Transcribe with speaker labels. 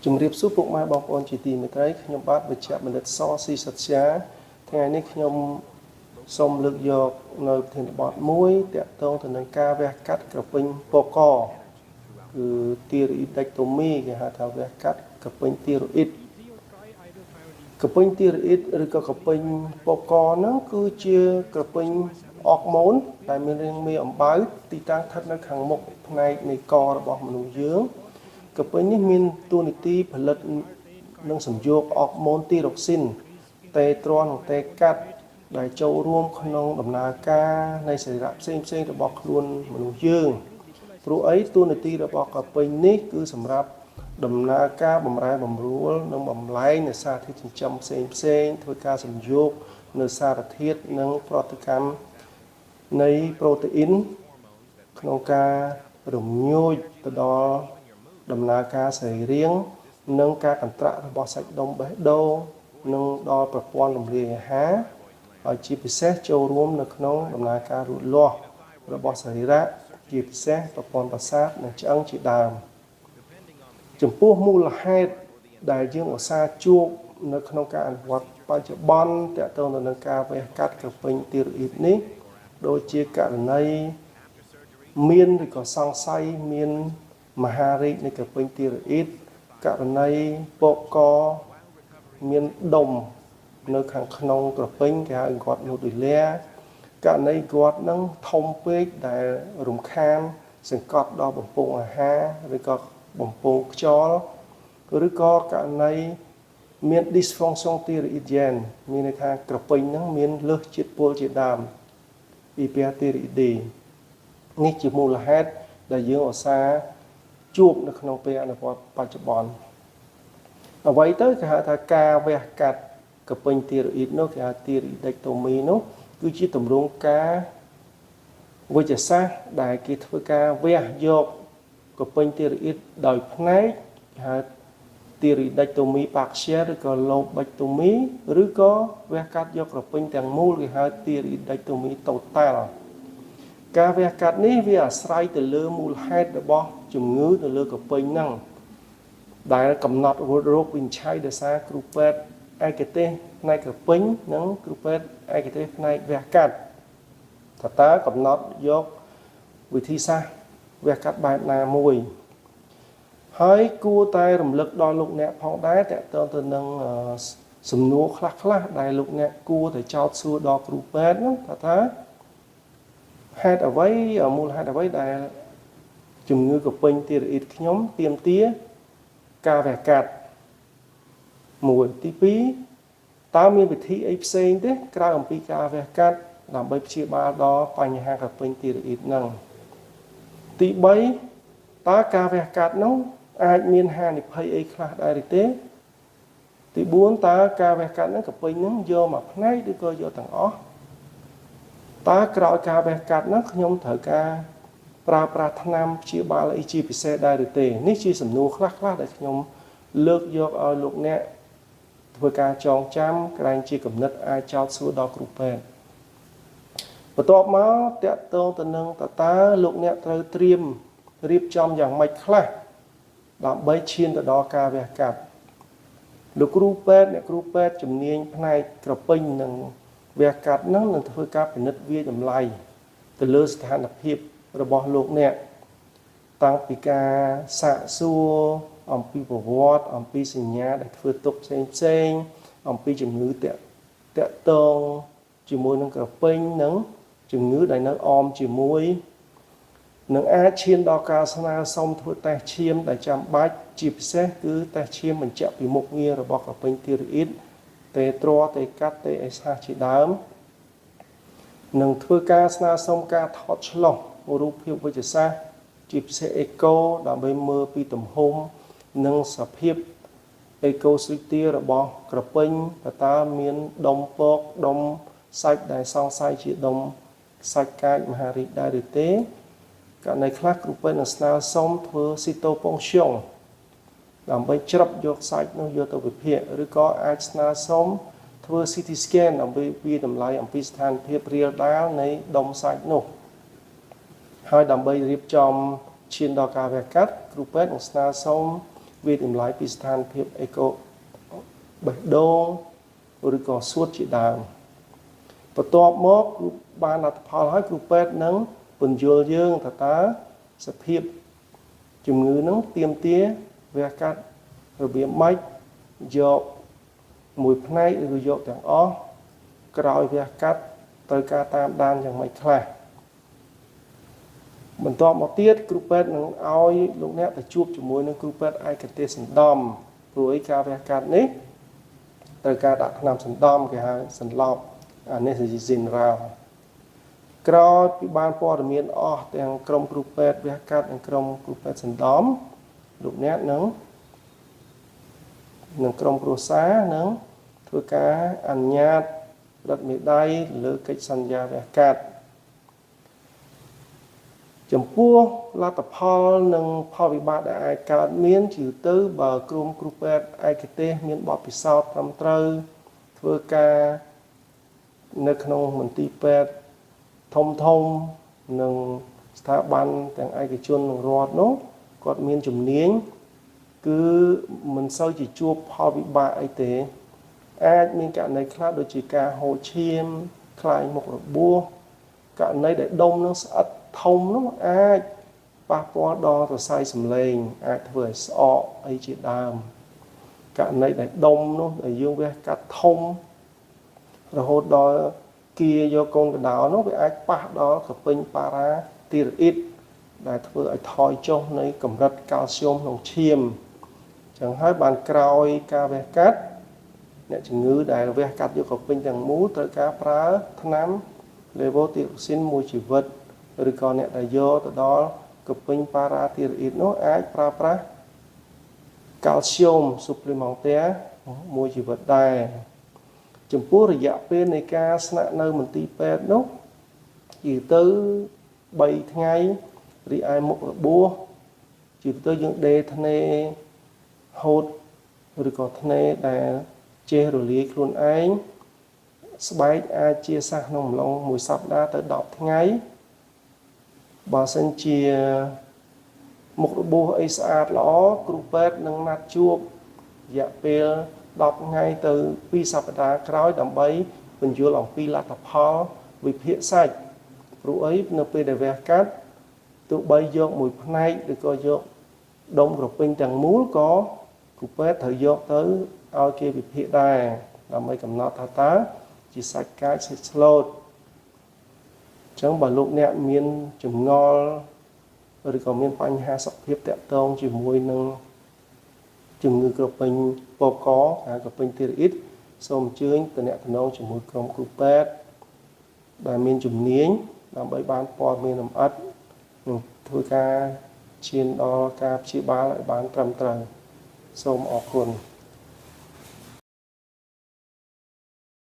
Speaker 1: ជំរាបសួរពុកម៉ែបងប្អូនជាទីមេត្រីខ្ញុំបាទវិជ្ជបណ្ឌិតសស៊ីសត្យាថ្ងៃនេះខ្ញុំសូមលើកយកនៅប្រធានបទមួយទាក់ទងទៅនឹងការវះកាត់ក្រពេញពកគឺទីរ៉ូអ៊ីដេកតូមីគេហៅថាវះកាត់ក្រពេញទីរ៉ូអ៊ីតក្រពេញទីរ៉ូអ៊ីតឬក៏ក្រពេញពកហ្នឹងគឺជាក្រពេញអរម៉ូនដែលមានរាងមេអំបៅទីតាំងស្ថិតនៅខាងមុខផ្នែកនៃករបស់មនុស្សយើងក្រពេញនេះមានតួនាទីផលិតនិងសម្យោគអរម៉ូនទីរ៉ុកស៊ីនតេត្រននិងតេកាត់ដែលចូលរួមក្នុងដំណើរការនៃសរីរៈផ្សេងៗរបស់ខ្លួនមនុស្សយើងព្រោះអីតួនាទីរបស់ក្រពេញនេះគឺសម្រាប់ដំណើរការបម្រែបម្រួលនិងបំលែងនៃសារធាតុចិញ្ចឹមផ្សេងធ្វើការសម្យោគនៅសារធាតុនិងប្រតិកម្មនៃប្រូតេអ៊ីនក្នុងការរំញោចទៅដល់ដំណើរការសរីរាង្គនិងការកន្ត្រាក់របស់សាច់ដុំបេះដូងនិងដល់ប្រព័ន្ធរំលាយអាហារហើយជាពិសេសចូលរួមនៅក្នុងដំណើរការលូតលាស់របស់សរីរៈជាពិសេសប្រព័ន្ធប្រសាទនិងឆ្អឹងជាដើមចំពោះមូលហេតុដែលយើងឧស្សាហ៍ជួបនៅក្នុងការអនុវត្តបច្ចុប្បន្នទាក់ទងទៅនឹងការវះកាត់ក្រពេញទីរ៉ូអ៊ីតនេះដូចជាករណីមានឬក៏សង្ស័យមានមហារីកនៃក្រពេញទីរ៉ូអ៊ីតករណីពកមានដុំនៅខាងក្នុងក្រពេញគេហៅគាត់នូឌូលែករណីគាត់នឹងធំពេកដែលរំខានសង្កត់ដល់បំពង់អាហារឬក៏បំពង់ខ្យល់ឬក៏ករណីមាន dysfunction thyroid មានន័យថាក្រពេញហ្នឹងមានលើសជាតិពុលជាដើម hyperthyroid នេះជាមូលហេតុដែលយើងឧស្សាហ៍ជួបនៅក្នុងពេលអនុវត្តបច្ចុប្បន្នអ្វីទៅគេហៅថាការវះកាត់ក្រពេញទីរ៉ូអ៊ីតនោះគេហៅទីរ៉ូអ៊ីដេកតូមីនោះគឺជាទម្រង់ការវិទ្យាសាស្ត្រដែលគេធ្វើការវះយកក្រពេញទីរ៉ូអ៊ីតដោយផ្នែកគេហៅទីរ៉ូអ៊ីដេកតូមីប៉ាក់សៀឬក៏ឡូបេកតូមីឬក៏វះកាត់យកក្រពេញទាំងមូលគេហៅទីរ៉ូអ៊ីដេកតូមីតូតាល់ការវះកាត់នេះវាអាស្រ័យទៅលើមូលហេតុរបស់ជំងឺនៅលើក្រពេញហ្នឹងដែលកំណត់រោគវិនិច្ឆ័យដោយសារគ្រូពេទ្យឯកទេសផ្នែកក្រពេញនិងគ្រូពេទ្យឯកទេសផ្នែកវះកាត់តើកំណត់យកវិធីសាស្ត្រវះកាត់បែបណាមួយហើយគួរតែរំលឹកដល់លោកអ្នកផងដែរតើតើទៅនឹងសំណួរខ្លះដែលលោកអ្នកគួរតែចោទសួរដល់គ្រូពេទ្យហ្នឹងថាហេតុអ្វីមូលហេតុអ្វីដែលជំងឺក្រពេញទីរ៉ូអ៊ីតខ្ញុំទាមទារការវះកាត់មួយទី2តើមានវិធីអីផ្សេងទេក្រៅអំពីការវះកាត់ដើម្បីព្យាបាលដល់បញ្ហាក្រពេញទីរ៉ូអ៊ីតហ្នឹងទី3តើការវះកាត់នោះអាចមានហានិភ័យអីខ្លះដែរឬទេទី4តើការវះកាត់ហ្នឹងក្រពេញហ្នឹងយកមកផ្នែកឬក៏យកទាំងអស់តើក្រោយការវះកាត់ហ្នឹងខ្ញុំត្រូវការប្រើប្រាស់ថ្នាំព្យាបាលអីជាពិសេសដែរឬទេនេះជាសំណួរខ្លះដែលខ្ញុំលើកយកឲ្យលោកអ្នកធ្វើការចងចាំក្រែងជាគំនិតអាចចោទសួរដល់គ្រូពេទ្យបន្ទាប់មកតកតងទៅនឹងតើលោកអ្នកត្រូវត្រៀមរៀបចំយ៉ាងម៉េចខ្លះដើម្បីឈានទៅដល់ការវះកាត់លោកគ្រូពេទ្យអ្នកគ្រូពេទ្យជំនាញផ្នែកក្រពេញនិងវះកាត់នឹងធ្វើការពិនិត្យវាតម្លៃទៅលើស្ថានភាពរបស់លោកអ្នកតាំងពីការសាកសួរអំពីប្រវត្តិអំពីសញ្ញាដែលធ្វើទុកផ្សេងអំពីជំងឺតាក់ទងជាមួយនឹងក្រពេញនិងជំងឺដែលនៅអមជាមួយនឹងអាចឈានដល់ការស្នើសុំធ្វើតេស្តឈាមដែលចាំបាច់ជាពិសេសគឺតេស្តឈាមបញ្ជាក់ពីមុខងាររបស់ក្រពេញទីរ៉ូអ៊ីតតេត្រតេកាត់តេអេសាជាដើមនឹងធ្វើការស្នើសុំការថតឆ្លុះរូបភាពវិទ្យាសាស្ត្រជាពិសេសអេកូដើម្បីមើលពីទំហំនិងសភាពអេកូស៊ូទីរបស់ក្រពេញតើមានដុំពកដុំសាច់ដែលសង្ស័យជាដុំសាច់កាចមហារីកដែរឬទេករណីខ្លះគ្រូពេទ្យនឹងស្នើសុំធ្វើស៊ីតូប៉ុងស្យុងដើម្បីច្រឹបយកសាច់នោះយកទៅវិភាគឬក៏អាចស្នើសុំធ្វើ CT scan ដើម្បីវាតម្លៃអំពីស្ថានភាពរាលដាលនៃដុំសាច់នោះហើយដើម្បីរៀបចំឈានដល់ការវះកាត់គ្រូពេទ្យនឹងស្នើសុំ វាតម្លៃពីស្ថានភាពអេកូបេះដូងឬក៏សួតជាដើមបន្ទាប់មកគ្រូបានលទ្ធផលហើយគ្រូពេទ្យនឹងពន្យល់យើងថាតើសភាពជំងឺនឹងទាមទារវះកាត់របៀបម៉េចយកមួយផ្នែកឬយកទាំងអស់ក្រោយវះកាត់ត្រូវការតាមដានយ៉ាងម៉េចខ្លះបន្ទាប់មកទៀតគ្រូពេទ្យនឹងឲ្យលោកអ្នកទៅជួបជាមួយនឹងគ្រូពេទ្យឯកទេសសណ្ដំព្រោះឯការវះកាត់នេះត្រូវការដាក់ថ្នាំសណ្ដំគេហៅសន្លប់ anesthesia general ក្រោយពីបានព័ត៌មានអស់ទាំងក្រុមគ្រូពេទ្យវះកាត់និងក្រុមគ្រូពេទ្យសណ្ដំលោកអ្នកនឹងក្រុមគ្រួសារនឹងធ្វើការអនុញ្ញាតរឹតមេដៃលើកិច្ចសន្យាវះកាត់ចំពោះលទ្ធផលនិងផលវិបាកដែលអាចកើតមានជាទៅបើក្រុមគ្រូពេទ្យឯកទេសមានបទពិសោធន៍ត្រឹមត្រូវធ្វើការនៅក្នុងមន្ទីរពេទ្យធំនិងស្ថាប័នទាំងឯកជននិងរដ្ឋនោះគាត់មានជំនាញគឺមិនសូវជាជួបផលវិបាកអីទេអាចមានករណីខ្លះដូចជាការហូរឈាមខ្លាញ់មុខរបួសករណីដែលដុំនឹងស្អិតធំនោះអាចប៉ះពាល់ដល់សរសៃសំឡេងអាចធ្វើឲ្យស្អកអីជាដើមករណីដែលដុំនោះដែលយើងវះកាត់ធំរហូតដល់គៀយកកូនកដោនោះវាអាចប៉ះដល់ក្រពេញប៉ារ៉ាទីរ៉ាអ៊ីតដែលធ្វើឲ្យថយចុះនៃកម្រិតកាល់ស្យូមក្នុងឈាមចឹងហើយបានក្រោយការវះកាត់អ្នកជំងឺដែលវះកាត់យកក្រពេញទាំងមូលត្រូវការប្រើថ្នាំ Levothyroxine មួយជីវិតឬក៏អ្នកដែលយកទៅដល់ក្រពេញប៉ារ៉ាទីរ៉ាអ៊ីតនោះអាចប្រើប្រាស់កាល់ស្យូម supplémentaire មួយជីវិតដែរចំពោះរយៈពេលនៃការស្នាក់នៅមន្ទីរពេទ្យនោះជាទៅ3ថ្ងៃរីឯមុខរបួសជាទៅយើងដេធ្នេហូតឬក៏ធ្នេដែលជេររលាយខ្លួនឯងស្បែកអាចជាសះក្នុងអំឡុងមួយសប្តាហ៍ទៅ10ថ្ងៃបើសិនជាមុខរបួសអីស្អាតល្អគ្រូពេទ្យនឹងណាត់ជួបរយៈពេល10ថ្ងៃទៅ2សប្តាហ៍ក្រោយដើម្បីពន្យល់អំពីលទ្ធផលវិភាគសាច់ព្រោះអីនៅពេលដែលវះកាត់ទោះបីយកមួយផ្នែកឬក៏យកដុំក្រពេញទាំងមូលក៏គ្រូពេទ្យត្រូវយកទៅឲ្យគេវិភាគដែរដើម្បីកំណត់ថាតើជាសាច់កាចសាច់ស្លូតអញ្ចឹងបើលោកអ្នកមានចម្ងល់ឬក៏មានបញ្ហាសុខភាពតាក់ទងជាមួយនឹងជំងឺក្រពេញពកក្រពេញធីរ៉ាអ៊ីតសូមអញ្ជើញតំណែងជាមួយក្រុមគ្រូពេទ្យដែលមានជំនាញដើម្បីបានព័ត៌មានលម្អិតនិងធ្វើការឈានដល់ការព្យាបាលឲ្យបានត្រឹមត្រូវសូមអរគុណ